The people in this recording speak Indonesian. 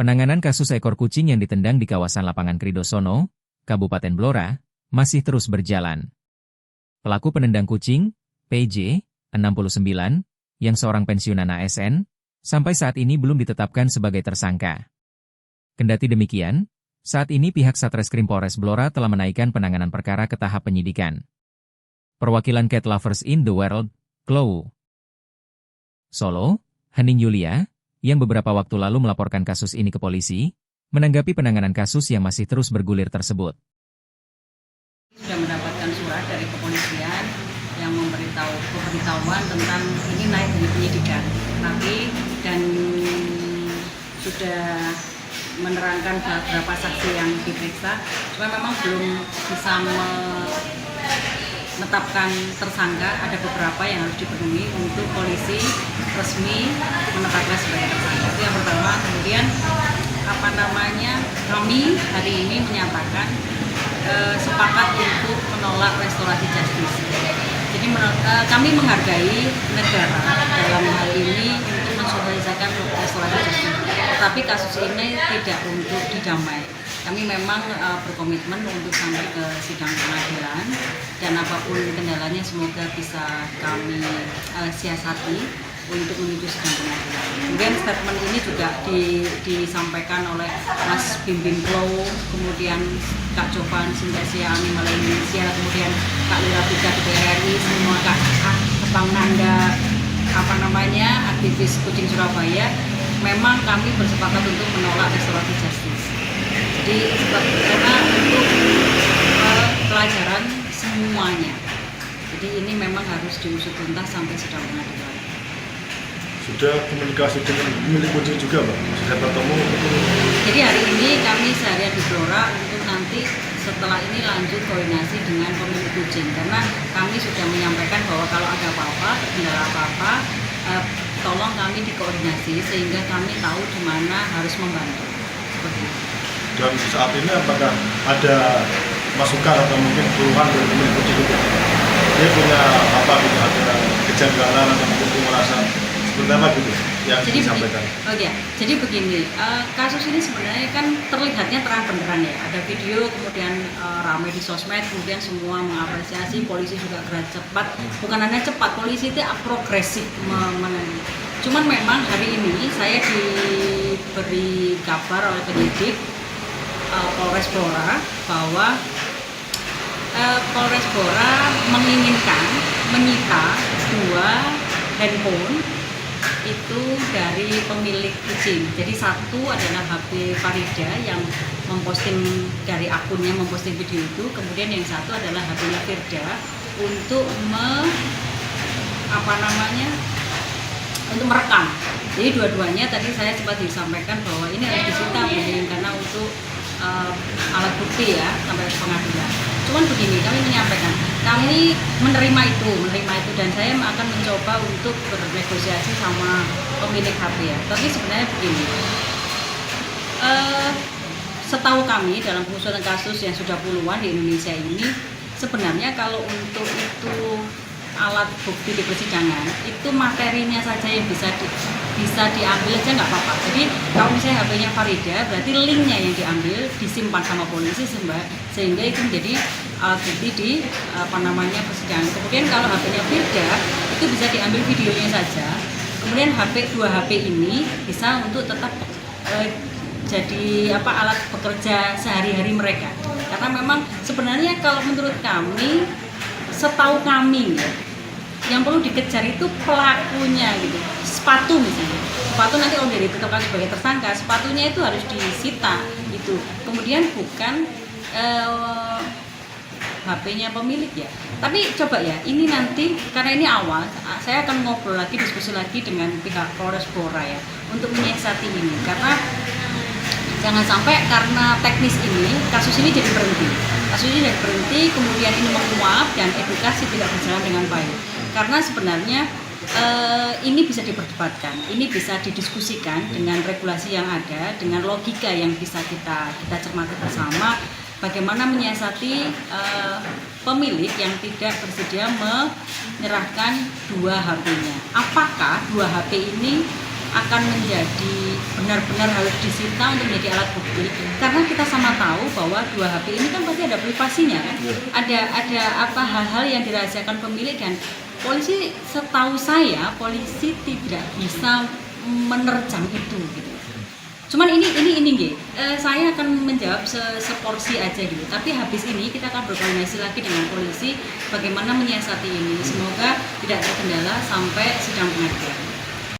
Penanganan kasus ekor kucing yang ditendang di kawasan lapangan Kridosono, Kabupaten Blora, masih terus berjalan. Pelaku penendang kucing, PJ, 69, yang seorang pensiunan ASN, sampai saat ini belum ditetapkan sebagai tersangka. Kendati demikian, saat ini pihak Satreskrim Polres Blora telah menaikkan penanganan perkara ke tahap penyidikan. Perwakilan Cat Lovers in the World, KLOW. Solo, Hening Yulia, yang beberapa waktu lalu melaporkan kasus ini ke polisi, menanggapi penanganan kasus yang masih terus bergulir tersebut. Sudah mendapatkan surat dari kepolisian yang pemberitahuan tentang ini naik di penyidikan, dan sudah menerangkan beberapa saksi yang diperiksa, cuma memang belum bisa menetapkan tersangka. Ada beberapa yang harus dipenuhi untuk polisi resmi menetapkan sebagai tersangka. Itu yang pertama. Kemudian kami hari ini menyatakan sepakat untuk menolak restorasi justice. Jadi kami menghargai negara dalam hal ini untuk mensosialisasikan restorasi justice. Tetapi kasus ini tidak untuk didamai. Kami memang berkomitmen untuk sampai ke sidang pengadilan, dan apapun kendalanya semoga bisa kami siasati untuk menuju sidang pengadilan. Kemudian statement ini juga disampaikan oleh Mas Bimbing Klow, kemudian Kak Jovan Sintesia Animal Indonesia, kemudian Kak Lira Pika DPR RI, semua Kak Bang Nanda, aktivis kucing Surabaya. Memang kami bersepakat untuk menolak restorasi justice. Jadi karena untuk pelajaran semuanya. Jadi ini memang harus diusut tuntas sampai sidang pengadilan. Sudah komunikasi dengan pemilik kucing juga, Pak? Sudah bertemu? Jadi hari ini kami seharian di Blora untuk nanti setelah ini lanjut koordinasi dengan pemilik kucing, karena kami sudah menyampaikan bahwa kalau ada apa-apa, terkendala apa-apa, tolong kami dikoordinasi sehingga kami tahu di mana harus membantu. Seperti itu. Dan saat ini apakah ada masukan atau mungkin keluhan dari pemilik kucing itu? Dia punya apa gitu, ada kejanggalan atau mungkin merasa seperti apa gitu yang disampaikan? Jadi begini, kasus ini sebenarnya kan terlihatnya terang benderang ya. Ada video, kemudian ramai di sosmed, kemudian semua mengapresiasi, polisi juga gerak cepat. Bukan hanya cepat, polisi itu progresif menangani. Cuman memang hari ini saya diberi kabar oleh penyidik Polres Blora bahwa Polres Blora menginginkan menyita 2 handphone itu dari pemilik kucing. Jadi satu adalah HP Farida yang memposting dari akunnya, memposting video itu. Kemudian yang satu adalah HP-nya Firda untuk untuk merekam. Jadi dua-duanya tadi saya sempat disampaikan bahwa ini harus disita karena untuk alat bukti ya sampai pengadilan. Cuman begini, kami menyampaikan, kami menerima itu, dan saya akan mencoba untuk bernegosiasi sama pemilik HP ya. Tapi sebenarnya begini, setahu kami dalam pengusutan kasus yang sudah puluhan di Indonesia ini, sebenarnya kalau untuk itu alat bukti di persidangan, itu materinya saja yang bisa diambil aja nggak apa-apa. Jadi kalau misalnya HP-nya Farida, berarti linknya yang diambil disimpan sama polisi sehingga itu menjadi alat bukti di persidangan. Kemudian kalau HP-nya Firda itu bisa diambil videonya saja. Kemudian dua HP ini bisa untuk tetap jadi alat bekerja sehari-hari mereka. Karena memang sebenarnya kalau menurut kami, setahu kami ya, yang perlu dikejar itu pelakunya gitu. Sepatu misalnya, sepatu nanti kalau ditetapkan sebagai tersangka, sepatunya itu harus disita itu. Kemudian bukan HP-nya pemilik ya. Tapi coba ya, ini nanti karena ini awal, saya akan ngobrol lagi, diskusi lagi dengan pihak Polres Blora ya untuk menyiasati ini. Karena jangan sampai karena teknis ini, kasus ini jadi berhenti. Kemudian ini menguap dan edukasi tidak berjalan dengan baik. Karena sebenarnya ini bisa diperdebatkan, ini bisa didiskusikan dengan regulasi yang ada, dengan logika yang bisa kita cermati bersama. Bagaimana menyiasati pemilik yang tidak bersedia menyerahkan 2 HP-nya. Apakah 2 HP ini akan menjadi benar-benar harus disita untuk menjadi alat bukti, karena kita sama tahu bahwa 2 HP ini kan pasti ada privasinya kan, ada apa hal-hal yang dirahasiakan pemilik, dan polisi setahu saya polisi tidak bisa menerjang itu gitu. Cuman ini nggih, saya akan menjawab seporsi aja gitu. Tapi habis ini kita akan berkoordinasi lagi dengan polisi bagaimana menyiasati ini. Semoga tidak terkendala sampai sidang pengadilan.